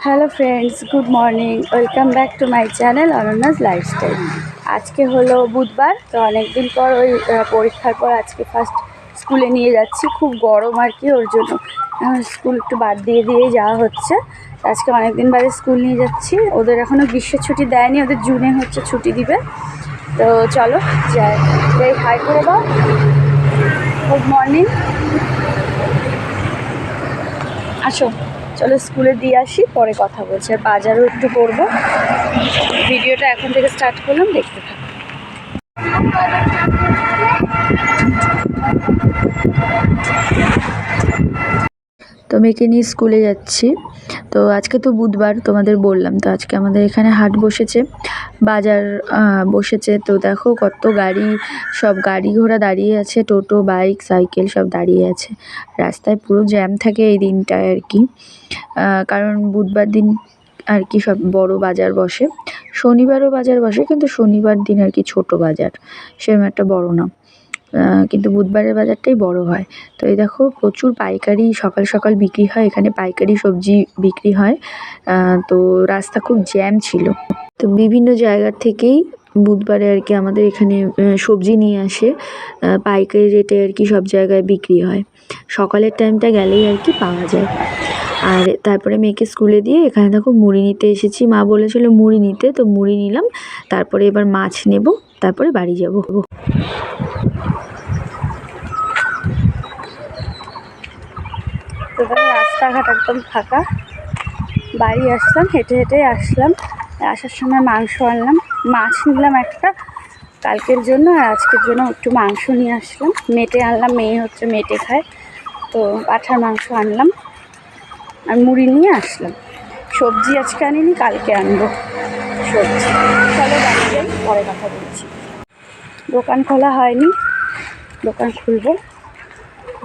Hello friends, good morning. Welcome back to my channel অনন্যাস lifestyle. আজকে হলো বুধবার, তো অনেকদিন পর ওই পরীক্ষার পর আজকে ফার্স্ট স্কুলে নিয়ে যাচ্ছি। খুব গরম আর কি, ওর জন্য স্কুল একটু বাদ দিয়েই যাওয়া হচ্ছে। আজকে অনেকদিন বাদে স্কুল নিয়ে যাচ্ছি। ওদের এখনও গ্রীষ্মের ছুটি দেয়নি, ওদের জুনে হচ্ছে ছুটি দিবে। তো চলো যাই, হাই করে দাও। গুড মর্নিং, আসো। চলো স্কুলে দিয়ে আসি, পরে কথা বলছি। আর বাজারও একটু করবো। ভিডিওটা এখন থেকে স্টার্ট করলাম, দেখতে থাকো। তো মেয়েকে নিয়ে স্কুলে যাচ্ছি। তো আজকে তো বুধবার, তোমাদের বললাম। তো আজকে আমাদের এখানে হাট বসেছে, বাজার বসেছে। তো দেখো কত গাড়ি, সব গাড়ি ঘোড়া দাঁড়িয়ে আছে, টোটো, বাইক, সাইকেল সব দাঁড়িয়ে আছে। রাস্তায় পুরো জ্যাম থাকে এই দিনটায় আর কি, কারণ বুধবার দিন আর কি সব বড় বাজার বসে। শনিবারও বাজার বসে, কিন্তু শনিবার দিন আর কি ছোট বাজার, সেরকম একটা বড় না। কিন্তু বুধবারের বাজারটাই বড় হয়। তো এই দেখো প্রচুর পাইকারি সকাল সকাল বিক্রি হয়, এখানে পাইকারি সবজি বিক্রি হয়। তো রাস্তা খুব জ্যাম ছিল। তো বিভিন্ন জায়গার থেকেই বুধবারে আর কি আমাদের এখানে সবজি নিয়ে আসে, পাইকারি রেটে আর কি সব জায়গায় বিক্রি হয়। সকালের টাইমটা গেলেই আর কি পাওয়া যায়। আর তারপরে মেয়েকে স্কুলে দিয়ে এখানে দেখো মুড়ি নিতে এসেছি। মা বলেছিল মুড়ি নিতে, তো মুড়ি নিলাম। তারপরে এবার মাছ নেব, তারপরে বাড়ি যাব। তো রাস্তাঘাট একদম ফাঁকা। বাড়ি আসলাম, হেঁটে হেঁটে আসলাম। আসার সময় মাংস আনলাম, মাছ নিলাম একটা কালকের জন্য, আর আজকের জন্য একটু মাংস নিয়ে আসলাম। মেটে আনলাম, মেয়ে হচ্ছে মেটে খায়, তো পাঁঠার মাংস আনলাম আর মুড়ি নিয়ে আসলাম। সবজি আজকে আনিনি, কালকে আনবো সবজি। চলো বাড়ি যাই, পরে কথা বলছি। দোকান খোলা হয়নি, দোকান খুলবো,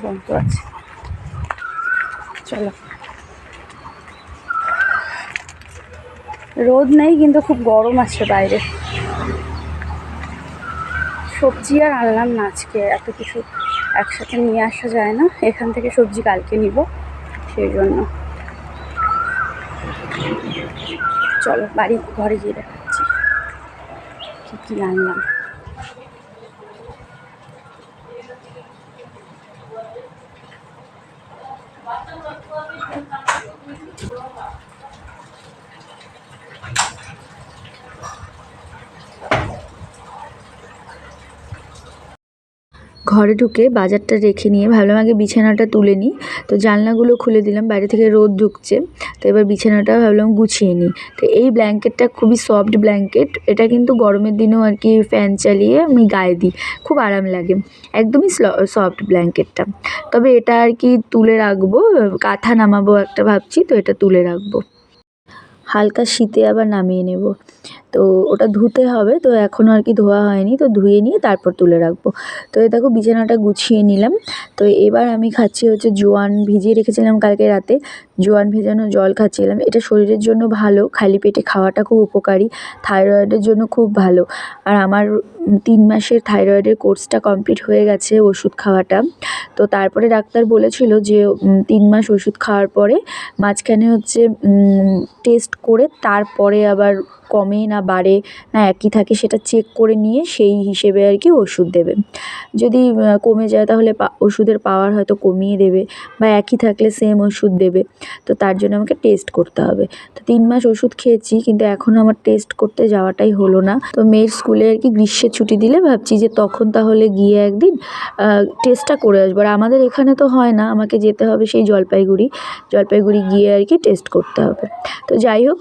বন্ধ আছে। চলো। রোদ নেই, কিন্তু খুব গরম আছে বাইরে। সবজি আর আনলাম না আজকে, এত কিছু একসাথে নিয়ে আসা যায় না। এখান থেকে সবজি কালকে নিব, সেই জন্য। চলো বাড়ি ঘরে গিয়ে দেখাচ্ছি কী কী আনলাম। ঘরে ঢুকে বাজারটা রেখে নিয়ে ভাবলাম আগে বিছানাটা তুলে নিই। তো জানলাগুলো খুলে দিলাম, বাইরে থেকে রোদ ঢুকছে। তো এবার বিছানাটা ভাবলাম গুছিয়ে নিই। তো এই ব্ল্যাঙ্কেটটা খুবই সফট ব্ল্যাঙ্কেট, এটা কিন্তু গরমের দিনেও আর কি ফ্যান চালিয়ে আমি গায়ে দিই, খুব আরাম লাগে। একদমই সফট ব্ল্যাঙ্কেটটা। তবে এটা আর কি তুলে রাখবো, কাঁথা নামাবো একটা ভাবছি, তো এটা তুলে রাখবো। হালকা শীতে আবার নামিয়ে নেব। তো ওটা ধুতে হবে, তো এখনও আর কি ধোয়া হয়নি, তো ধুয়ে নিয়ে তারপর তুলে রাখবো। তো এই দেখো বিছানাটা গুছিয়ে নিলাম। তো এবার আমি খাচ্ছি হচ্ছে জোয়ান, ভিজিয়ে রেখেছিলাম কালকে রাতে, জোয়ান ভেজানো জল খাচ্ছিলাম। এটা শরীরের জন্য ভালো, খালি পেটে খাওয়াটা খুব উপকারী, থাইরয়েডের জন্য খুব ভালো। আর আমার 3 মাসের থাইরয়েডের কোর্সটা কমপ্লিট হয়ে গেছে, ওষুধ খাওয়াটা। তো তারপরে ডাক্তার বলেছিল যে 3 মাস ওষুধ খাওয়ার পরে মাঝখানে হচ্ছে টেস্ট করে তারপরে আবার কমে না বাড়ে না একই থাকে সেটা চেক করে নিয়ে সেই হিসেবে আর কি ওষুধ দেবে। যদি কমে যায় তাহলে ওষুধের পাওয়ার হয়তো কমিয়ে দেবে, বা একই থাকলে সেম ওষুধ দেবে। তো তার জন্য আমাকে টেস্ট করতে হবে। তো 3 মাস ওষুধ খেয়েছি, কিন্তু এখনও আমার টেস্ট করতে যাওয়াটাই হলো না। তো মেয়ের স্কুলে আর কি গ্রীষ্মের ছুটি দিলে ভাবছি যে তখন তাহলে গিয়ে একদিন টেস্টটা করে আসবো। আর আমাদের এখানে তো হয় না, আমাকে যেতে হবে সেই জলপাইগুড়ি গিয়ে আর কি টেস্ট করতে হবে। তো যাই হোক,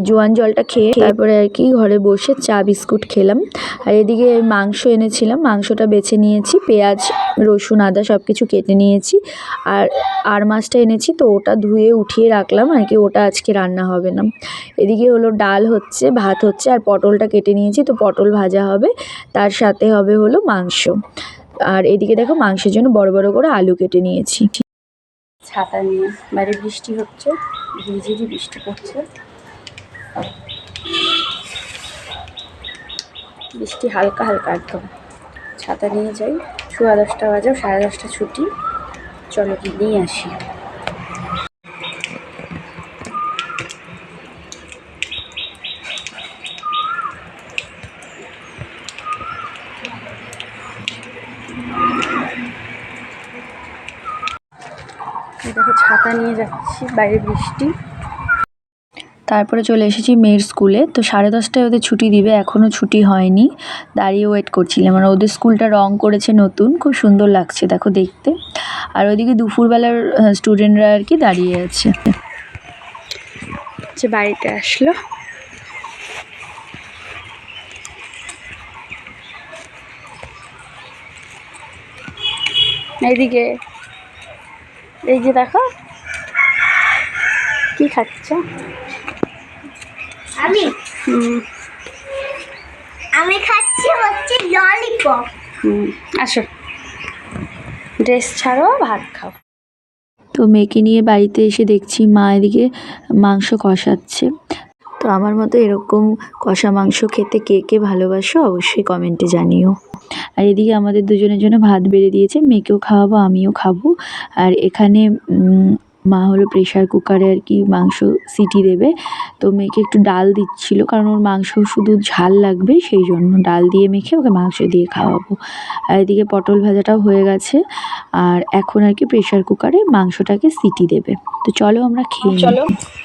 জোয়ান জলটা খেয়ে তারপরে আর কি ঘরে বসে চা বিস্কুট খেলাম। আর এদিকে মাংস এনেছিলাম, মাংসটা বেছে নিয়েছি, পেঁয়াজ রসুন আদা সব কিছু কেটে নিয়েছি। আর মাছটা এনেছি, তো ওটা ধুয়ে উঠিয়ে রাখলাম আর কি, ওটা আজকে রান্না হবে না। এদিকে হলো ডাল হচ্ছে, ভাত হচ্ছে, আর পটলটা কেটে নিয়েছি, তো পটল ভাজা হবে, তার সাথে হবে হলো মাংস। আর এদিকে দেখো মাংসের জন্য বড় বড় করে আলু কেটে নিয়েছি। ছাতা নিয়ে বাইরে বৃষ্টি হচ্ছে, ঝিরিঝিরি বৃষ্টি পড়ছে। বৃষ্টি হালকা হালকা একদম। ছাতা নিয়ে যাই, 10:30 বাজে, 10:30 ছুটি। চলো কি নিয়ে আসি। নিয়ে যাচ্ছি, বাইরে বৃষ্টি। তারপরে চলে এসেছি মেয়ের স্কুলে। তো 10:30টায় ওদের ছুটি দিবে, এখনও ছুটি হয়নি, দাঁড়িয়ে ওয়েট করছিলাম। মানে ওদের স্কুলটা রং করেছে নতুন, খুব সুন্দর লাগছে দেখো দেখতে। আর ওইদিকে দুপুরবেলার স্টুডেন্টরা আর কি দাঁড়িয়ে আছে। যে বাড়িতে আসলো, এইদিকে এই যে দেখো কি খাচ্ছ? আমি খাচ্ছি হচ্ছে ললিপপ। আসো, ড্রেস ছাড়ো, ভাত খাও। তো মেয়েকে নিয়ে বাড়িতে এসে দেখছি মা এদিকে মাংস কষাচ্ছে। তো আমার মতো এরকম কষা মাংস খেতে কে কে ভালোবাসো অবশ্যই কমেন্টে জানিও। আর এদিকে আমাদের দুজনের জন্য ভাত বেড়ে দিয়েছে, মেয়েকেও খাওয়াবো আমিও খাবো। আর এখানে মা হলো প্রেশার কুকারে আর কি মাংস সিটি দেবে। তো মেয়েকে একটু ডাল দিচ্ছিল, কারণ ওর মাংস শুধু ঝাল লাগবে, সেই জন্য ডাল দিয়ে মেখে ওকে মাংস দিয়ে খাওয়াবো। আর এদিকে পটল ভাজাটাও হয়ে গেছে, আর এখন আর কি প্রেশার কুকারে মাংসটাকে সিটি দেবে। তো চলো আমরা খেয়ে নিই। চলো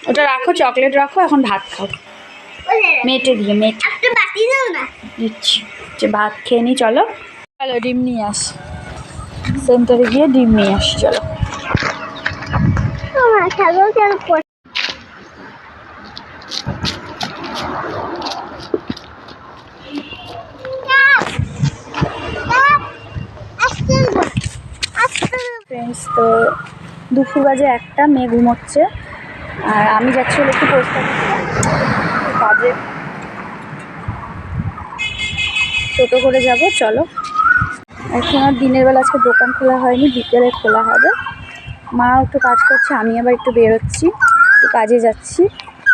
ওটা রাখো, চকলেট রাখো, এখন ভাত খাও। মেটে দিয়ে মেটে একটা বাটি দাও না। দিচ্ছি, যে ভাত খেয়ে নিই। চলো চলো ডিম নিয়ে আস, সেন্টারে গিয়ে ডিম নিয়ে আসি। চলো খাবো কেন? ফ্রেন্ডস, তো দুপুর বাজে 1টা, মেয়ে ঘুমোচ্ছে আর আমি যাচ্ছি হলো একটু পোস্ট কাজে, টোটো করে যাব। চলো, এখন আর দিনের বেলা আজকে দোকান খোলা হয়নি, বিকেলে খোলা হবে। মা একটু কাজ করছে, আমি আবার একটু বেরোচ্ছি, একটু কাজে যাচ্ছি।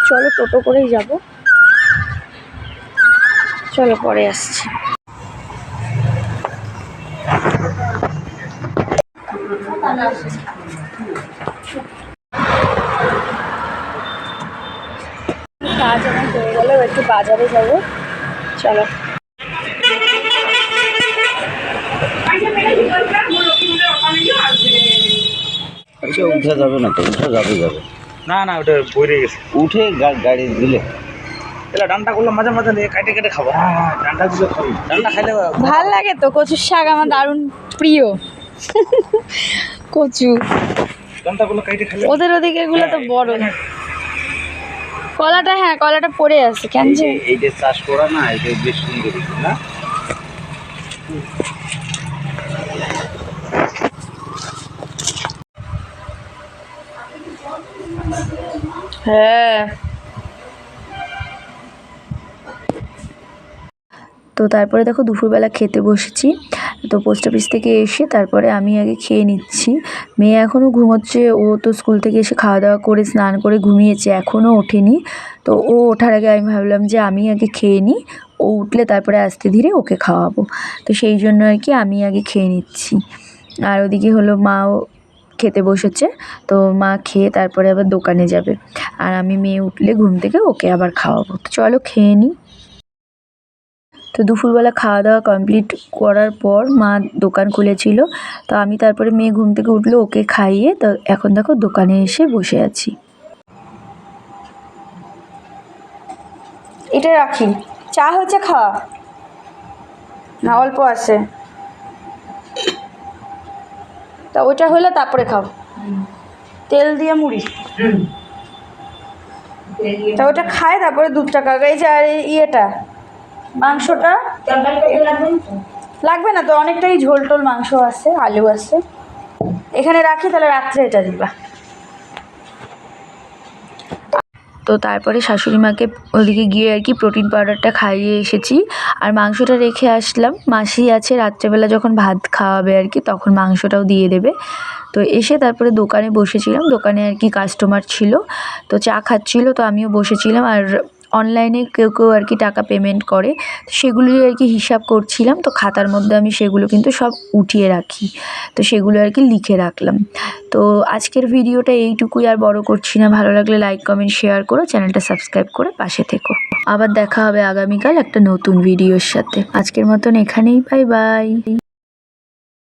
চলো টোটো করেই যাব, চলো পরে আসছি। কাজ আমার হয়ে গেল, একটু বাজারে যাব। চলো উঠে যাবে না তো, উঠে যাবে না না, ওটা বইরে গেছে। উঠে গাড়ি দিলে এলা ডান্ডা করলে মাঝে মাঝে নিয়ে কাটে কাটে খাবো। ডান্ডা গুলো খাবি, ডান্ডা খাইলে ভাল লাগে তো, কচুর শাক আমার দারুণ প্রিয়। কচু ডান্ডা গুলো কাটে খাইলে ওদের ওদিকে এগুলো তো বড়। কলাটা, হ্যাঁ কলাটা পড়ে আছে কেন যে। এইটা চাষ করা না, এটা বেশ সুন্দর না। হ্যাঁ, তো তারপরে দেখো দুপুরবেলা খেতে বসেছি। তো পোস্ট অফিস থেকে এসে তারপরে আমি আগে খেয়ে নিচ্ছি। মেয়ে এখনও ঘুমোচ্ছে, ও তো স্কুল থেকে এসে খাওয়া দাওয়া করে স্নান করে ঘুমিয়েছে, এখনও ওঠেনি। তো ও ওঠার আগে আমি ভাবলাম যে আমি আগে খেয়ে নিই, ও উঠলে তারপরে আস্তে ধীরে ওকে খাওয়াবো। তো সেই জন্য আর কি আমি আগে খেয়ে নিচ্ছি। আর ওদিকে হলো মাও খেতে বসেছে, তো মা খেয়ে তারপরে আবার দোকানে যাবে। আর আমি মেয়ে উঠলে ঘুম থেকে ওকে আবার খাওয়াবো। তো চলো খেয়ে নিই। তো দুপুরবেলা খাওয়া দাওয়া কমপ্লিট করার পর মা দোকান খুলেছিল, তো আমি তারপরে মেয়ে ঘুম থেকে উঠলো, ওকে খাইয়ে তো এখন দেখো দোকানে এসে বসে আছি। এটা রাখি, চা হয়েছে খাওয়া না? অল্প আছে, তা ওইটা হলে তারপরে খাও। তেল দিয়ে মুড়ি, তা ওটা খায় তারপরে দুধটা খাবে। এই যে আর ইয়েটা মাংসটা লাগবে না তো, অনেকটাই ঝোল টোল মাংস আছে, আলু আছে। এখানে রাখি, তাহলে রাত্রে এটা দিবা। তো তারপরে শাশুড়ি মাকে ওদিকে গিয়ে আর কি প্রোটিন পাউডারটা খাইয়ে এসেছি, আর মাংসটা রেখে আসলাম। মাসি আছে, রাত্রেবেলা যখন ভাত খাওয়াবে আর কি তখন মাংসটাও দিয়ে দেবে। তো এসে তারপরে দোকানে বসেছিলাম, দোকানে আর কি কাস্টমার ছিল, তো চা খাচ্ছিল, তো আমিও বসেছিলাম। আর অনলাইনে কেউ কেউ আর কি টাকা পেমেন্ট করে, সেগুলোই আর কি হিসাব করছিলাম। তো খাতার মধ্যে আমি সেগুলো কিন্তু সব উঠিয়ে রাখি, তো সেগুলো আর কি লিখে রাখলাম। তো আজকের ভিডিওটা এইটুকুই, আর বড় করছি না। ভালো লাগলে লাইক কমেন্ট শেয়ার করো, চ্যানেলটা সাবস্ক্রাইব করে পাশে থেকো। আবার দেখা হবে আগামীকাল একটা নতুন ভিডিওর সাথে। আজকের মতন এখানেই, বাই বাই।